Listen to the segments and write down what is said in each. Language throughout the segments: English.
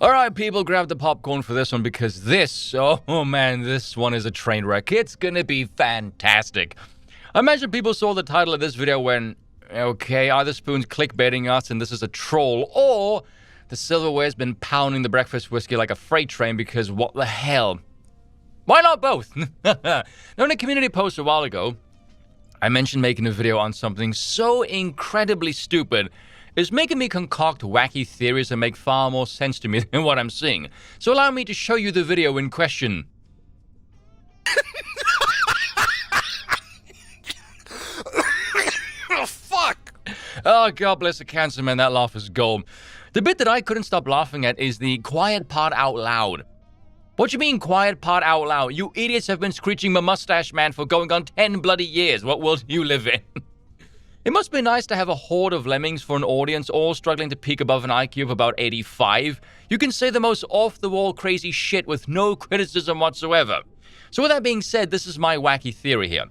Alright people, grab the popcorn for this one because this, oh man, this one is a train wreck. It's gonna be fantastic. I imagine people saw the title of this video when, okay, either Spoon's clickbaiting us and this is a troll, or the silverware's been pounding the breakfast whiskey like a freight train because what the hell? Why not both? Now in a community post a while ago, I mentioned making a video on something so incredibly stupid is making me concoct wacky theories that make far more sense to me than what I'm seeing. So allow me to show you the video in question. Oh, fuck! Oh, God bless the cancer man, that laugh is gold. The bit that I couldn't stop laughing at is the quiet part out loud. What you mean, quiet part out loud? You idiots have been screeching my mustache man for going on 10 bloody years. What world do you live in? It must be nice to have a horde of lemmings for an audience all struggling to peak above an IQ of about 85. You can say the most off-the-wall crazy shit with no criticism whatsoever. So with that being said, this is my wacky theory here.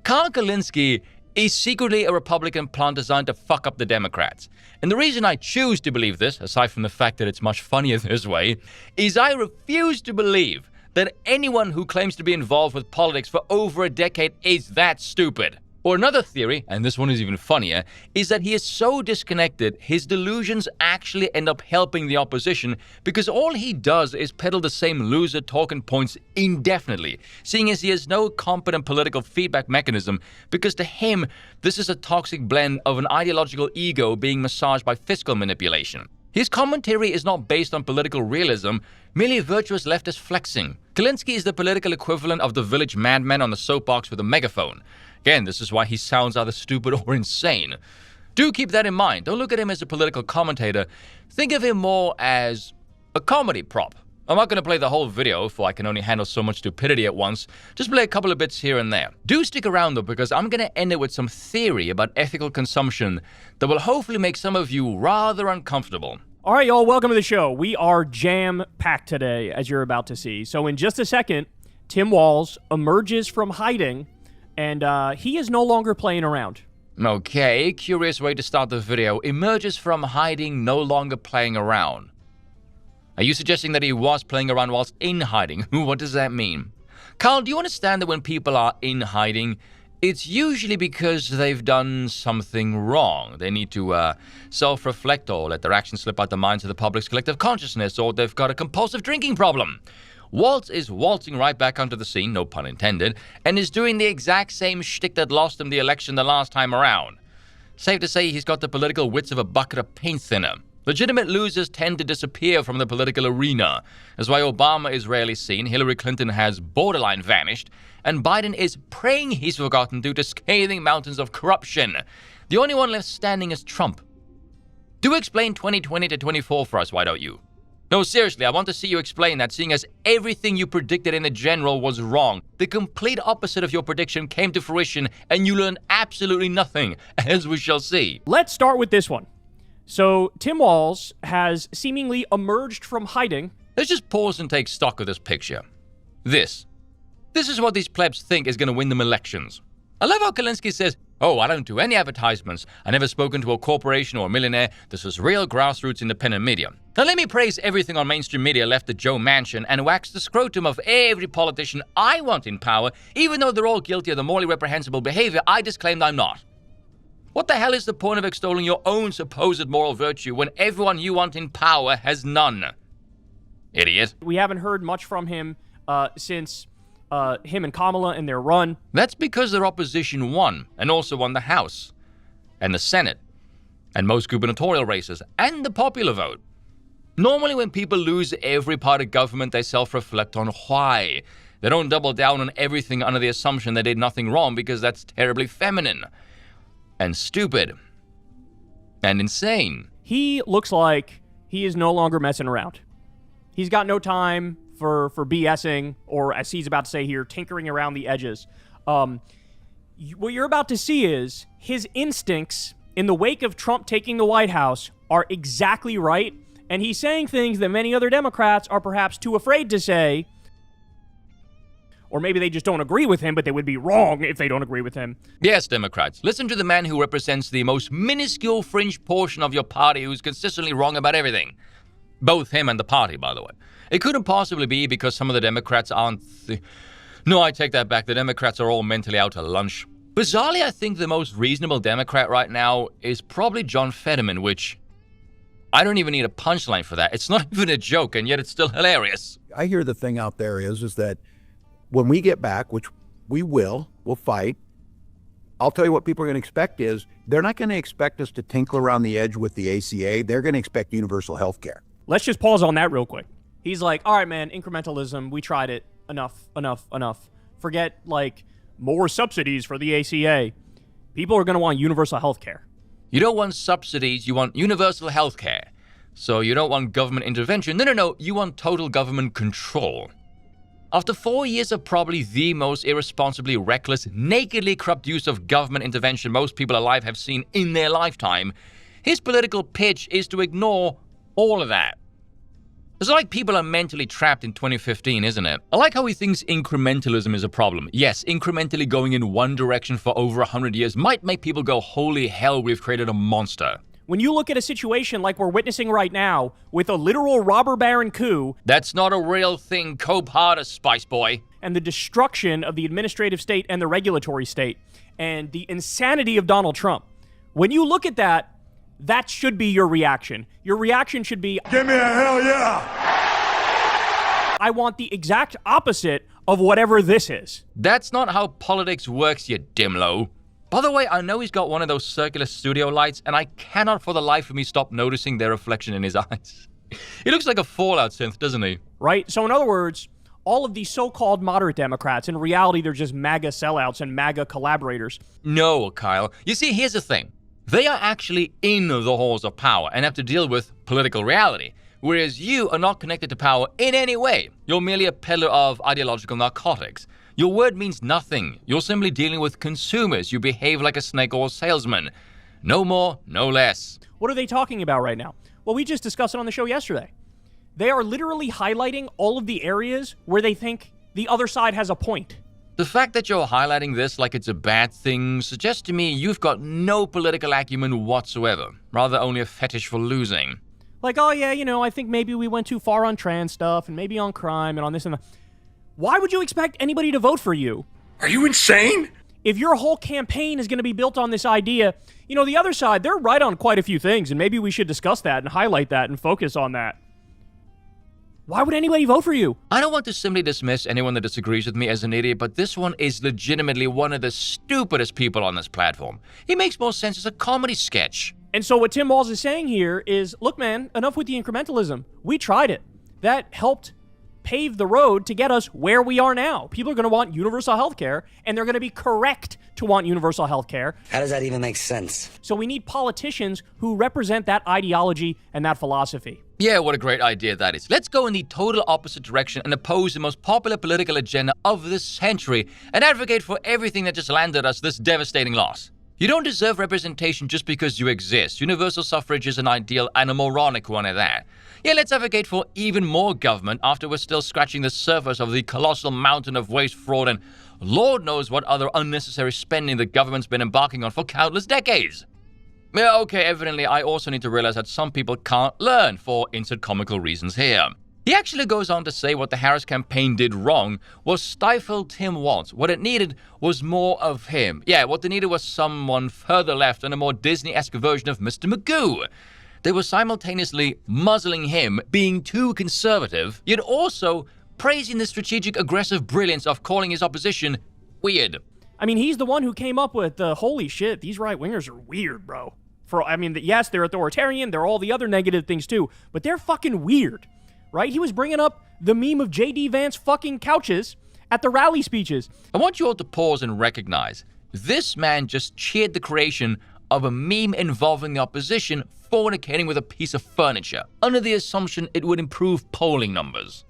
Kulinski is secretly a Republican plant designed to fuck up the Democrats. And the reason I choose to believe this, aside from the fact that it's much funnier this way, is I refuse to believe that anyone who claims to be involved with politics for over a decade is that stupid. Or another theory, and this one is even funnier, is that he is so disconnected, his delusions actually end up helping the opposition because all he does is peddle the same loser talking points indefinitely, seeing as he has no competent political feedback mechanism because to him, this is a toxic blend of an ideological ego being massaged by fiscal manipulation. His commentary is not based on political realism, merely virtuous leftist flexing. Kulinski is the political equivalent of the village madman on the soapbox with a megaphone. Again, this is why he sounds either stupid or insane. Do keep that in mind. Don't look at him as a political commentator. Think of him more as a comedy prop. I'm not going to play the whole video, for I can only handle so much stupidity at once. Just play a couple of bits here and there. Do stick around though, because I'm going to end it with some theory about ethical consumption that will hopefully make some of you rather uncomfortable. All right, y'all, welcome to the show. We are jam-packed today, as you're about to see. So in just a second, Tim Walz emerges from hiding, and he is no longer playing around. Okay, curious way to start the video. Emerges from hiding, no longer playing around. Are you suggesting that he was playing around whilst in hiding? What does that mean? Carl, do you understand that when people are in hiding, it's usually because they've done something wrong? They need to self-reflect or let their actions slip out the minds of the public's collective consciousness, or they've got a compulsive drinking problem. Walz is waltzing right back onto the scene, no pun intended, and is doing the exact same shtick that lost him the election the last time around. Safe to say he's got the political wits of a bucket of paint thinner. Legitimate losers tend to disappear from the political arena. That's why Obama is rarely seen, Hillary Clinton has borderline vanished, and Biden is praying he's forgotten due to scathing mountains of corruption. The only one left standing is Trump. Do explain 2020 to 24 for us, why don't you? No, seriously, I want to see you explain that, seeing as everything you predicted in the general was wrong. The complete opposite of your prediction came to fruition, and you learned absolutely nothing, as we shall see. Let's start with this one. So, Tim Walz has seemingly emerged from hiding. Let's just pause and take stock of this picture. This is what these plebs think is going to win them elections. I love how Kulinski says, "Oh, I don't do any advertisements. I never spoken to a corporation or a millionaire. This is real grassroots independent media." Now let me praise everything on mainstream media left at Joe Manchin and wax the scrotum of every politician I want in power, even though they're all guilty of the morally reprehensible behavior I disclaimed I'm not. What the hell is the point of extolling your own supposed moral virtue when everyone you want in power has none? Idiot. We haven't heard much from him since him and Kamala and their run. That's because their opposition won, and also won the House, and the Senate, and most gubernatorial races, and the popular vote. Normally when people lose every part of government, they self-reflect on why. They don't double down on everything under the assumption they did nothing wrong because that's terribly feminine, and stupid, and insane. He looks like he is no longer messing around. He's got no time for BSing, or as he's about to say here, tinkering around the edges. What you're about to see is his instincts in the wake of Trump taking the White House are exactly right, and he's saying things that many other Democrats are perhaps too afraid to say, or maybe they just don't agree with him, but they would be wrong if they don't agree with him. Yes, Democrats, listen to the man who represents the most minuscule fringe portion of your party who's consistently wrong about everything. Both him and the party, by the way. It couldn't possibly be because some of the Democrats aren't... No, I take that back. The Democrats are all mentally out to lunch. Bizarrely, I think the most reasonable Democrat right now is probably John Fetterman, which... I don't even need a punchline for that. It's not even a joke, and yet it's still hilarious. I hear the thing out there is that when we get back, which we'll fight, I'll tell you what people are going to expect is they're not going to expect us to tinkle around the edge with the ACA. They're going to expect universal health care. Let's just pause on that real quick. He's like, all right, man, incrementalism, we tried it. Enough. Forget, like, more subsidies for the ACA. People are going to want universal health care. You don't want subsidies, you want universal health care. So you don't want government intervention. No, you want total government control. After 4 years of probably the most irresponsibly reckless, nakedly corrupt use of government intervention most people alive have seen in their lifetime, his political pitch is to ignore all of that. It's like people are mentally trapped in 2015, isn't it? I like how he thinks incrementalism is a problem. Yes, incrementally going in one direction for over 100 years might make people go, holy hell, we've created a monster. When you look at a situation like we're witnessing right now, with a literal robber baron coup... That's not a real thing, cope harder, Spice Boy. ...and the destruction of the administrative state and the regulatory state, and the insanity of Donald Trump. When you look at that, that should be your reaction. Your reaction should be, give me a hell yeah! I want the exact opposite of whatever this is. That's not how politics works, you dimlo. By the way, I know he's got one of those circular studio lights, and I cannot for the life of me stop noticing their reflection in his eyes. He looks like a Fallout synth, doesn't he? Right? So in other words, all of these so-called moderate Democrats, in reality, they're just MAGA sellouts and MAGA collaborators. No, Kyle. You see, here's the thing. They are actually in the halls of power and have to deal with political reality, whereas you are not connected to power in any way. You're merely a peddler of ideological narcotics. Your word means nothing. You're simply dealing with consumers. You behave like a snake oil salesman. No more, no less. What are they talking about right now? Well, we just discussed it on the show yesterday. They are literally highlighting all of the areas where they think the other side has a point. The fact that you're highlighting this like it's a bad thing suggests to me you've got no political acumen whatsoever, rather only a fetish for losing. Like, oh yeah, I think maybe we went too far on trans stuff and maybe on crime and on this and that. Why would you expect anybody to vote for you? Are you insane? If your whole campaign is going to be built on this idea, the other side, they're right on quite a few things, and maybe we should discuss that and highlight that and focus on that. Why would anybody vote for you? I don't want to simply dismiss anyone that disagrees with me as an idiot, but this one is legitimately one of the stupidest people on this platform. He makes more sense as a comedy sketch. And so what Tim Walz is saying here is, look, man, enough with the incrementalism. We tried it. That helped pave the road to get us where we are now. People are going to want universal health care, and they're going to be correct to want universal health care. How does that even make sense? So we need politicians who represent that ideology and that philosophy. Yeah, what a great idea that is. Let's go in the total opposite direction and oppose the most popular political agenda of this century and advocate for everything that just landed us this devastating loss. You don't deserve representation just because you exist. Universal suffrage is an ideal and a moronic one at that. Yeah, let's advocate for even more government after we're still scratching the surface of the colossal mountain of waste, fraud, and Lord knows what other unnecessary spending the government's been embarking on for countless decades. Yeah, okay, evidently I also need to realize that some people can't learn for insert comical reasons here. He actually goes on to say what the Harris campaign did wrong was stifle Tim Walz. What it needed was more of him. Yeah, what they needed was someone further left and a more Disney-esque version of Mr. Magoo. They were simultaneously muzzling him, being too conservative, yet also praising the strategic aggressive brilliance of calling his opposition weird. I mean, he's the one who came up with the holy shit, these right-wingers are weird, bro. Yes, they're authoritarian, they're all the other negative things too, but they're fucking weird. Right? He was bringing up the meme of J.D. Vance fucking couches at the rally speeches. I want you all to pause and recognize, this man just cheered the creation of a meme involving the opposition fornicating with a piece of furniture, under the assumption it would improve polling numbers.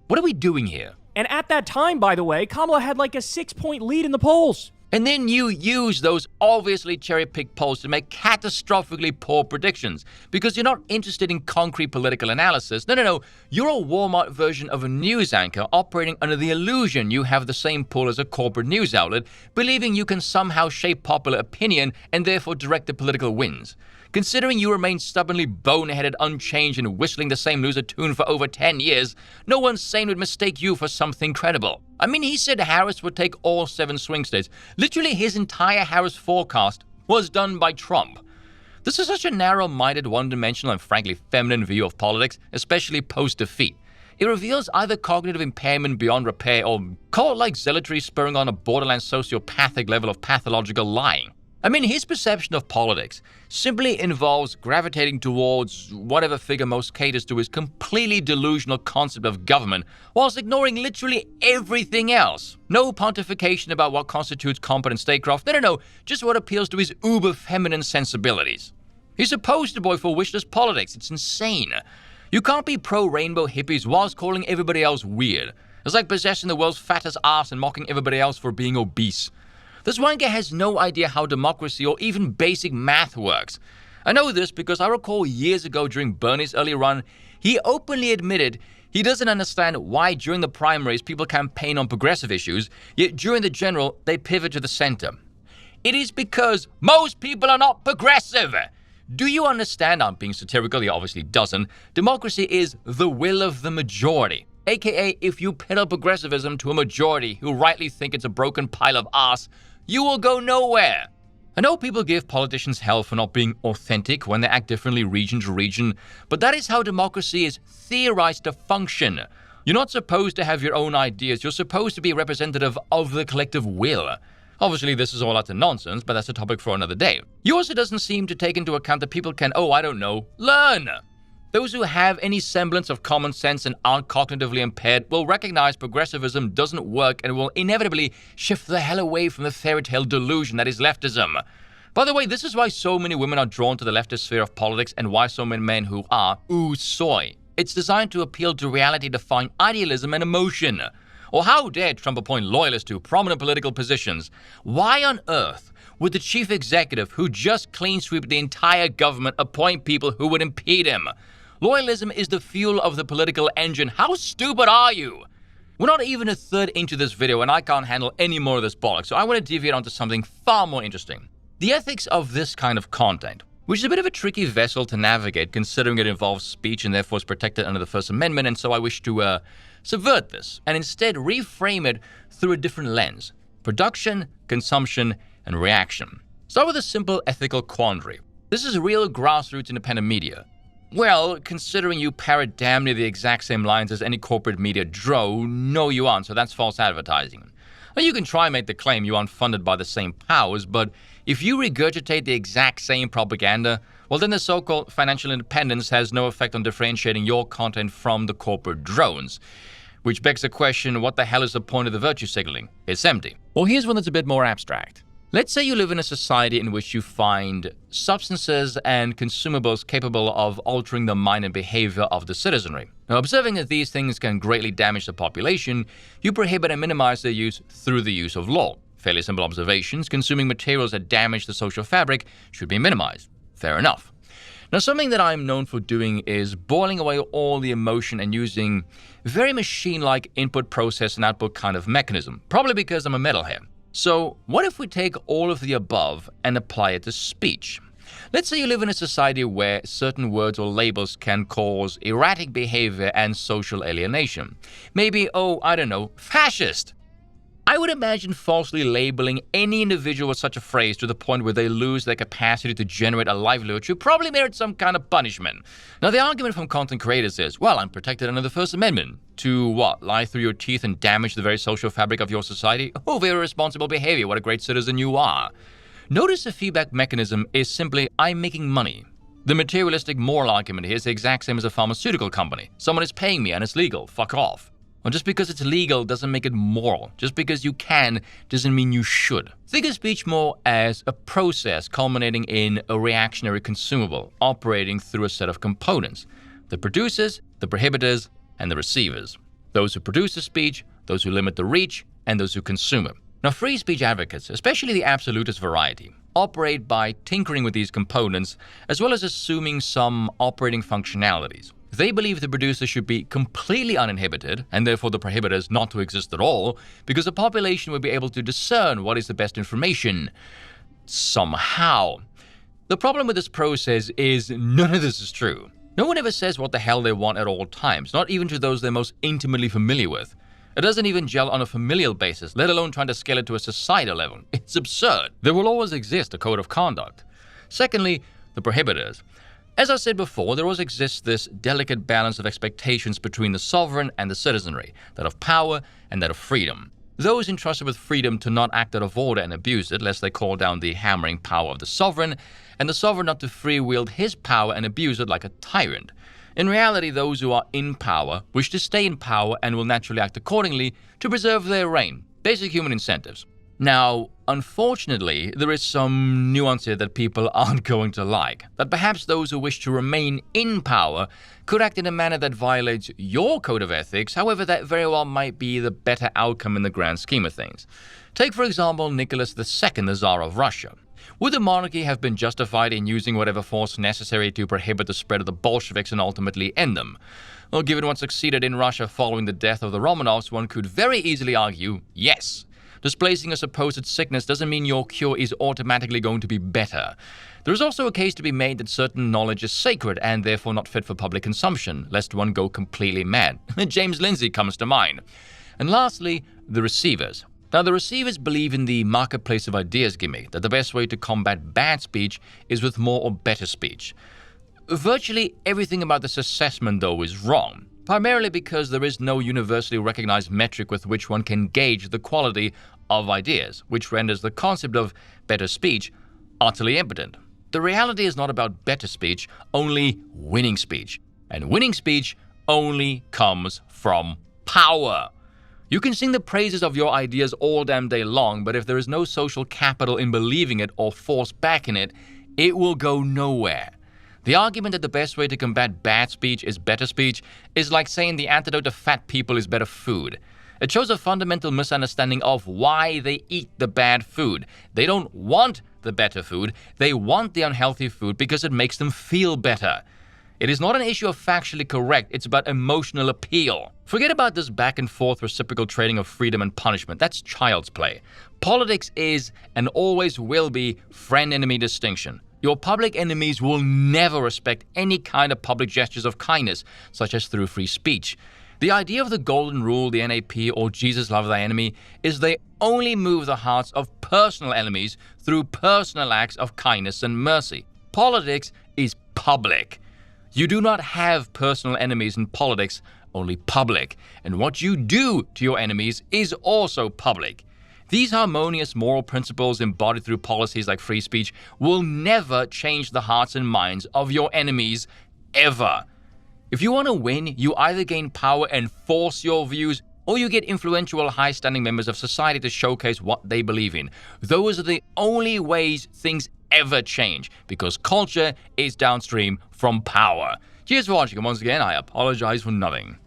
What are we doing here? And at that time, by the way, Kamala had like a 6-point lead in the polls. And then you use those obviously cherry-picked polls to make catastrophically poor predictions because you're not interested in concrete political analysis. No. You're a Walmart version of a news anchor operating under the illusion you have the same pull as a corporate news outlet, believing you can somehow shape popular opinion and therefore direct the political winds. Considering you remain stubbornly boneheaded, unchanged, and whistling the same loser tune for over 10 years, no one sane would mistake you for something credible. I mean, he said Harris would take all 7 swing states. Literally, his entire Harris forecast was done by Trump. This is such a narrow-minded, one-dimensional, and frankly feminine view of politics, especially post-defeat. It reveals either cognitive impairment beyond repair or cult-like zealotry spurring on a borderline sociopathic level of pathological lying. I mean, his perception of politics simply involves gravitating towards whatever figure most caters to his completely delusional concept of government, whilst ignoring literally everything else. No pontification about what constitutes competent statecraft. No, just what appeals to his uber-feminine sensibilities. He's a poster boy for wishless politics. It's insane. You can't be pro-rainbow hippies whilst calling everybody else weird. It's like possessing the world's fattest ass and mocking everybody else for being obese. This wanker has no idea how democracy or even basic math works. I know this because I recall years ago during Bernie's early run, he openly admitted he doesn't understand why during the primaries people campaign on progressive issues, yet during the general they pivot to the center. It is because most people are not progressive. Do you understand? I'm being satirical, he obviously doesn't. Democracy is the will of the majority. AKA, if you peddle progressivism to a majority who rightly think it's a broken pile of ass, you will go nowhere. I know people give politicians hell for not being authentic when they act differently region to region, but that is how democracy is theorized to function. You're not supposed to have your own ideas, you're supposed to be representative of the collective will. Obviously, this is all utter nonsense, but that's a topic for another day. He also doesn't seem to take into account that people can, learn. Those who have any semblance of common sense and aren't cognitively impaired will recognize progressivism doesn't work and will inevitably shift the hell away from the fairy tale delusion that is leftism. By the way, this is why so many women are drawn to the leftist sphere of politics and why so many men who are soy. It's designed to appeal to reality-defying idealism and emotion. Or how dare Trump appoint loyalists to prominent political positions? Why on earth would the chief executive, who just clean sweep the entire government, appoint people who would impede him? Loyalism is the fuel of the political engine. How stupid are you? We're not even a third into this video and I can't handle any more of this bollocks, so I want to deviate onto something far more interesting. The ethics of this kind of content, which is a bit of a tricky vessel to navigate considering it involves speech and therefore is protected under the First Amendment, and so I wish to subvert this and instead reframe it through a different lens. Production, consumption, and reaction. Start with a simple ethical quandary. This is real grassroots independent media. Well, considering you parrot damn near the exact same lines as any corporate media dro, no you aren't, so that's false advertising. Now, you can try and make the claim you aren't funded by the same powers, but if you regurgitate the exact same propaganda, well then the so-called financial independence has no effect on differentiating your content from the corporate drones. Which begs the question, what the hell is the point of the virtue signaling? It's empty. Well, here's one that's a bit more abstract. Let's say you live in a society in which you find substances and consumables capable of altering the mind and behavior of the citizenry. Now, observing that these things can greatly damage the population, you prohibit and minimize their use through the use of law. Fairly simple observations. Consuming materials that damage the social fabric should be minimized. Fair enough. Now, something that I'm known for doing is boiling away all the emotion and using very machine-like input, process, and output kind of mechanism, probably because I'm a metalhead. So, what if we take all of the above and apply it to speech? Let's say you live in a society where certain words or labels can cause erratic behavior and social alienation. Maybe, fascist. I would imagine falsely labeling any individual with such a phrase to the point where they lose their capacity to generate a livelihood should probably merit some kind of punishment. Now, the argument from content creators is, well, I'm protected under the First Amendment. To what? Lie through your teeth and damage the very social fabric of your society? Oh, very responsible behavior. What a great citizen you are. Notice the feedback mechanism is simply, I'm making money. The materialistic moral argument here is the exact same as a pharmaceutical company. Someone is paying me and it's legal. Fuck off. Well, just because it's legal doesn't make it moral. Just because you can doesn't mean you should. Think of speech more as a process culminating in a reactionary consumable operating through a set of components. The producers, the prohibitors, and the receivers. Those who produce the speech, those who limit the reach, and those who consume it. Now, free speech advocates, especially the absolutist variety, operate by tinkering with these components as well as assuming some operating functionalities. They believe the producer should be completely uninhibited, and therefore the prohibitors not to exist at all, because the population will be able to discern what is the best information. Somehow. The problem with this process is none of this is true. No one ever says what the hell they want at all times, not even to those they're most intimately familiar with. It doesn't even gel on a familial basis, let alone trying to scale it to a societal level. It's absurd. There will always exist a code of conduct. Secondly, the prohibitors. As I said before, there always exists this delicate balance of expectations between the sovereign and the citizenry, that of power and that of freedom. Those entrusted with freedom to not act out of order and abuse it, lest they call down the hammering power of the sovereign, and the sovereign not to free-wield his power and abuse it like a tyrant. In reality, those who are in power wish to stay in power and will naturally act accordingly to preserve their reign. Basic human incentives. Now, unfortunately, there is some nuance here that people aren't going to like. That perhaps those who wish to remain in power could act in a manner that violates your code of ethics, however that very well might be the better outcome in the grand scheme of things. Take, for example, Nicholas II, the Tsar of Russia. Would the monarchy have been justified in using whatever force necessary to prohibit the spread of the Bolsheviks and ultimately end them? Well, given what succeeded in Russia following the death of the Romanovs, one could very easily argue, yes. Displacing a supposed sickness doesn't mean your cure is automatically going to be better. There is also a case to be made that certain knowledge is sacred and therefore not fit for public consumption, lest one go completely mad. James Lindsay comes to mind. And lastly, the receivers. Now, the receivers believe in the marketplace of ideas gimmick, that the best way to combat bad speech is with more or better speech. Virtually everything about this assessment, though, is wrong. Primarily because there is no universally recognized metric with which one can gauge the quality of ideas, which renders the concept of better speech utterly impotent. The reality is not about better speech, only winning speech. And winning speech only comes from power. You can sing the praises of your ideas all damn day long, but if there is no social capital in believing it or force backing it, it will go nowhere. The argument that the best way to combat bad speech is better speech is like saying the antidote to fat people is better food. It shows a fundamental misunderstanding of why they eat the bad food. They don't want the better food, they want the unhealthy food because it makes them feel better. It is not an issue of factually correct, it's about emotional appeal. Forget about this back and forth reciprocal trading of freedom and punishment. That's child's play. Politics is and always will be friend-enemy distinction. Your public enemies will never respect any kind of public gestures of kindness, such as through free speech. The idea of the golden rule, the NAP, or Jesus love thy enemy is they only move the hearts of personal enemies through personal acts of kindness and mercy. Politics is public. You do not have personal enemies in politics, only public. And what you do to your enemies is also public. These harmonious moral principles embodied through policies like free speech will never change the hearts and minds of your enemies, ever. If you want to win, you either gain power and force your views, or you get influential, high-standing members of society to showcase what they believe in. Those are the only ways things ever change, because culture is downstream from power. Cheers for watching, and once again, I apologize for nothing.